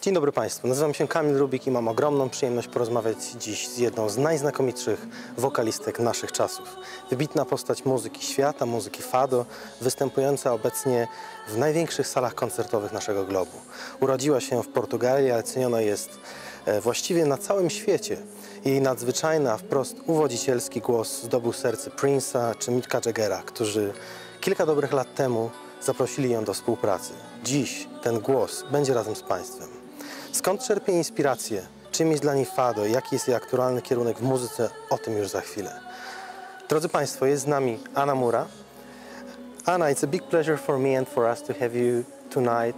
Dzień dobry Państwu, nazywam się Kamil Rubik i mam ogromną przyjemność porozmawiać dziś z jedną z najznakomitszych wokalistek naszych czasów. Wybitna postać muzyki świata, muzyki fado, występująca obecnie w największych salach koncertowych naszego globu. Urodziła się w Portugalii, ale ceniona jest właściwie na całym świecie. Jej nadzwyczajny, a wprost uwodzicielski głos zdobył serce Prince'a czy Micka Jaggera, którzy kilka dobrych lat temu zaprosili ją do współpracy. Dziś ten głos będzie razem z Państwem. Skąd czerpie inspirację? Czym jest dla niej fado? Jaki jest jej aktualny kierunek w muzyce? O tym już za chwilę. Drodzy Państwo, jest z nami Anna Moura. Anna, it's a big pleasure for me and for us to have you tonight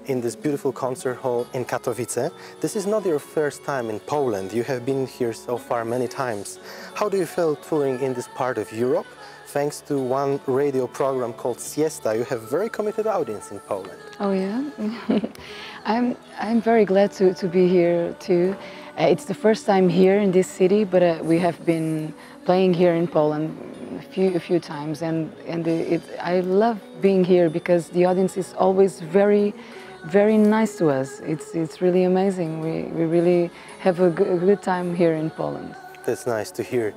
in this beautiful concert hall in Katowice. This is not your first time in Poland. You have been here so far many times. How do you feel touring in this part of Europe? Thanks to one radio program called Siesta, you have a very committed audience in Poland. Oh yeah, I'm very glad to be here too. It's the first time here in this city, but we have been playing here in Poland a few times, and I love being here because the audience is always very nice to us. It's really amazing. We really have a good time here in Poland. That's nice to hear.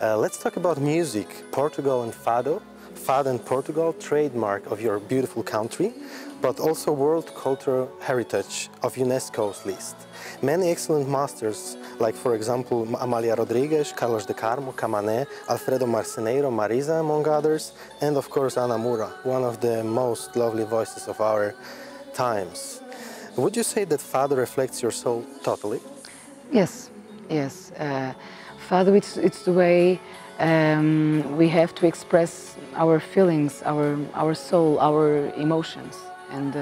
Let's talk about music. Portugal and fado. Fado and Portugal, trademark of your beautiful country, but also World Cultural Heritage of UNESCO's list. Many excellent masters, like for example Amália Rodrigues, Carlos de Carmo, Camané, Alfredo Marceneiro, Marisa, among others, and of course Anna Moura, one of the most lovely voices of our times. Would you say that fado reflects your soul totally? Yes, yes. Fado, it's the way we have to express our feelings, our soul, our emotions, and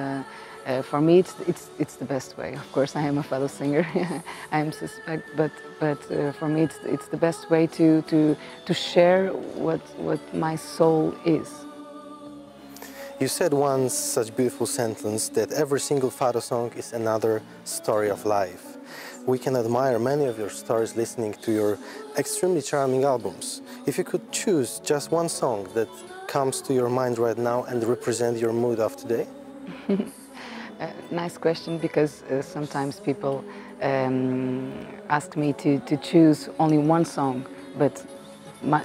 for me it's the best way. Of course, I am a fado singer. I am suspect, but for me it's the best way to share what my soul is. You said once such beautiful sentence that every single fado song is another story of life. We can admire many of your stories listening to your extremely charming albums. If you could choose just one song that comes to your mind right now and represent your mood of today? Nice question, because sometimes people ask me to choose only one song, but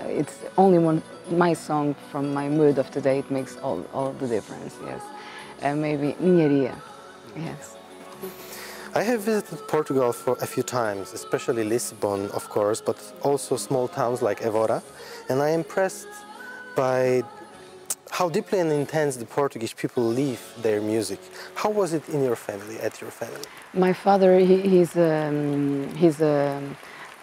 it's only my song from my mood of today. It makes all the difference, yes. Maybe Ninharia, yes. I have visited Portugal for a few times, especially Lisbon, of course, but also small towns like Évora, and I'm impressed by how deeply and intense the Portuguese people live their music. How was it in your family, at your family? My father, he's a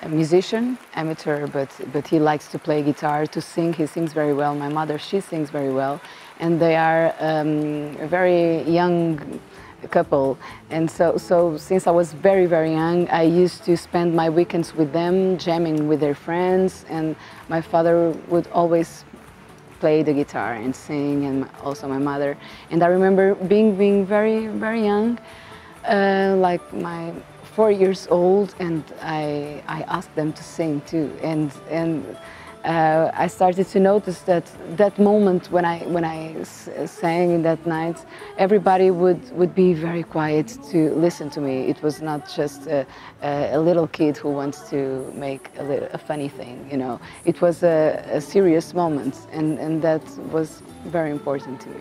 musician, amateur, but he likes to play guitar, to sing. He sings very well. My mother, she sings very well, and they are a very young couple, and so since I was very young, I used to spend my weekends with them, jamming with their friends, and my father would always play the guitar and sing, and also my mother. And I remember being very young, like my 4 years old, and I asked them to sing too, and I started to notice that moment when I sang in that night, everybody would be very quiet to listen to me. It was not just a little kid who wants to make a funny thing, you know. It was a serious moment, and that was very important to me.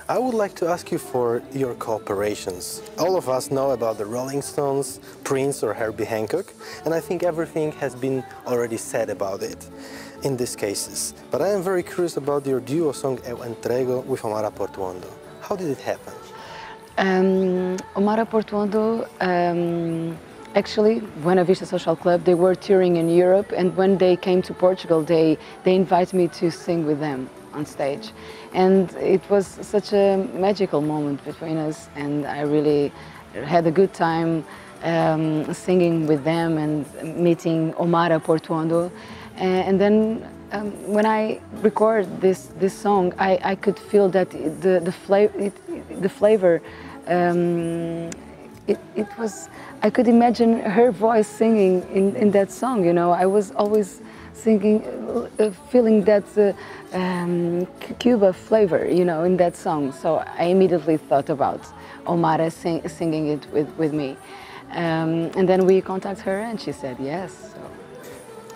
I would like to ask you for your cooperations. All of us know about the Rolling Stones, Prince or Herbie Hancock, and I think everything has been already said about it in these cases. But I am very curious about your duo song Eu Entrego with Moura Portuondo. How did it happen? Moura Portuondo, actually, Buena Vista Social Club, they were touring in Europe, and when they came to Portugal, they invited me to sing with them on stage. And it was such a magical moment between us, and I really had a good time singing with them and meeting Moura Portuondo. And then when I record this song, I could feel that the flavor. It was. I could imagine her voice singing in that song. You know, I was always singing, feeling that Cuba flavor, you know, in that song. So I immediately thought about Moura singing it with me. And then we contacted her and she said yes. So.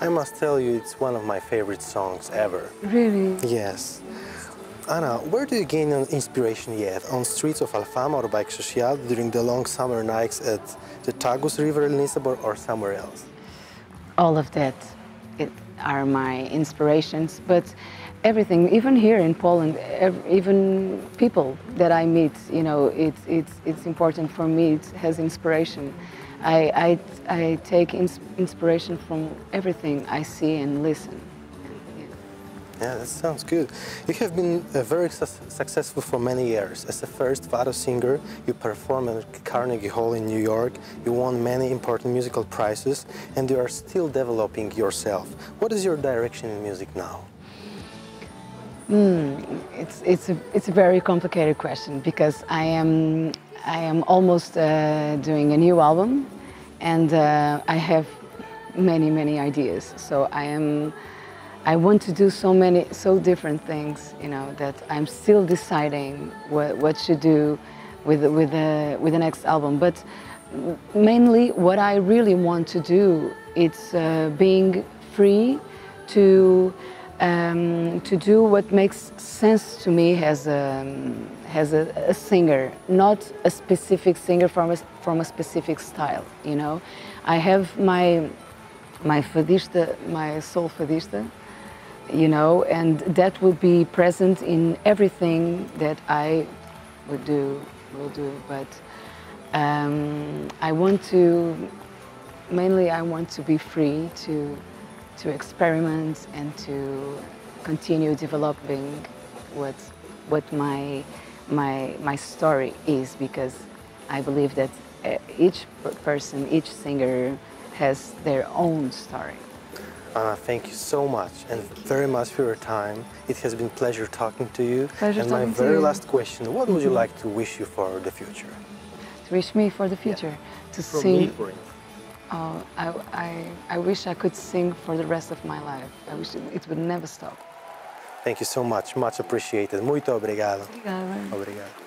I must tell you, it's one of my favorite songs ever. Really? Yes. Anna, where do you gain inspiration yet? On streets of Alfama or by Krzyżania during the long summer nights at the Tagus River in Lisbon or somewhere else? All of that are my inspirations, but everything, even here in Poland, even people that I meet, you know, it's important for me. It has inspiration. I take inspiration from everything I see and listen. Yeah, that sounds good. You have been very successful for many years. As a first fado singer, you performed at Carnegie Hall in New York, you won many important musical prizes, and you are still developing yourself. What is your direction in music now? It's a very complicated question because I am almost doing a new album, and I have many ideas. So I want to do so different things, you know, that I'm still deciding what to do with the next album. But mainly, what I really want to do, it's being free to do what makes sense to me as a singer, not a specific singer from a specific style. You know, I have my fadista, my soul fadista, you know, and that will be present in everything that I will do. But I want to be free to experiment and to continue developing what my story is, because I believe that each person, each singer has their own story. Anna, thank you so much and very much for your time. It has been a pleasure talking to you. Pleasure talking to you. And my very last question, what would you like to wish you for the future? To wish me for the future? Yeah. To from sing. Me, for instance. Oh, I wish I could sing for the rest of my life. I wish it would never stop. Thank you so much. Much appreciated. Muito obrigado. Obrigada. Obrigado.